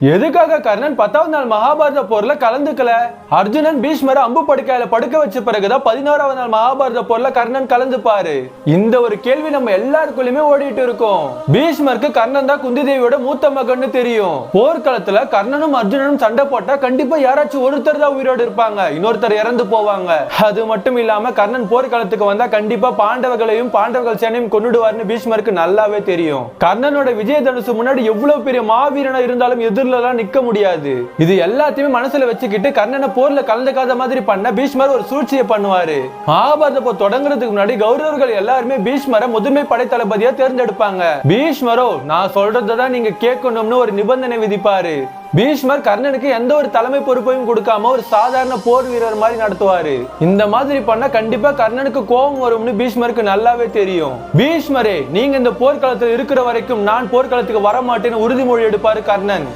எதுக்காக கர்ணன் 10வது நாள் மகாபாரத போர்ல கலந்துக்கல? அர்ஜுனன் பீஷ்மரை அம்பு படுக்கையில படுக்க வச்ச பிறகுதான் 11வது நாள் மகாபாரத போர்ல கர்ணன் கலந்துப்பாரு. இந்த ஒரு கேள்வி நம்ம எல்லாருக்குள்ளயுமே ஓடிட்டு இருக்கும். பீஷ்மருக்கு கர்ணன் தான் குந்தி தேவியோட மூத்த மகன்னு தெரியும். போர்க்களத்துல கர்ணனும் அர்ஜுனனும் சண்டை போட்டா கண்டிப்பா யாராச்சும் ஒருத்தர் தான் உயிரோடு இருப்பாங்க, இன்னொருத்தர் இறந்து போவாங்க. அது மட்டும் இல்லாம கர்ணன் போர்க்களத்துக்கு வந்தா கண்டிப்பா பாண்டவர்களையும் பாண்டவர்கள் சேனையும் கொன்னுடுவார்னு பீஷ்மருக்கு நல்லாவே தெரியும். கர்ணனோட விஜயதனுசு முன்னாடி எவ்வளவு பெரிய மாவீரனா இருந்தாலும் எதிர்ல நிக்க முடியாது. இது எல்லாத்தையுமே மனசுல வச்சுக்கிட்டு கர்ணனை போர்ல கலந்துக்காத மாதிரி பண்ண பீஷ்மர் ஒரு சூழ்ச்சியை பண்ணுவாரு. மகாபாரத போர் தொடங்குறதுக்கு முன்னாடி கௌரவர்கள் எல்லாருமே பீஷ்மரை முதன்மை படை தளபதியா தேர்ந்தெடுப்பாங்க. பீஷ்மரோ நான் சொல்றதான் நீங்க கேட்கணும்னு ஒரு நிபந்தனை விதிப்பாரு. பீஷ்மர் கர்ணனுக்கு எந்த ஒரு தலைமை பொறுப்பையும் கொடுக்காம ஒரு சாதாரண போர் வீரர் மாதிரி நடத்துவாரு. இந்த மாதிரி பண்ண கண்டிப்பா கர்ணனுக்கு கோபம் வரும்னு பீஷ்மருக்கு நல்லாவே தெரியும். பீஷ்மரே, நீங்க இந்த போர்க்களத்தில் இருக்கிற வரைக்கும் நான் போர்க்களத்துக்கு வர மாட்டேன்னு உறுதிமொழி எடுப்பாரு கர்ணன்.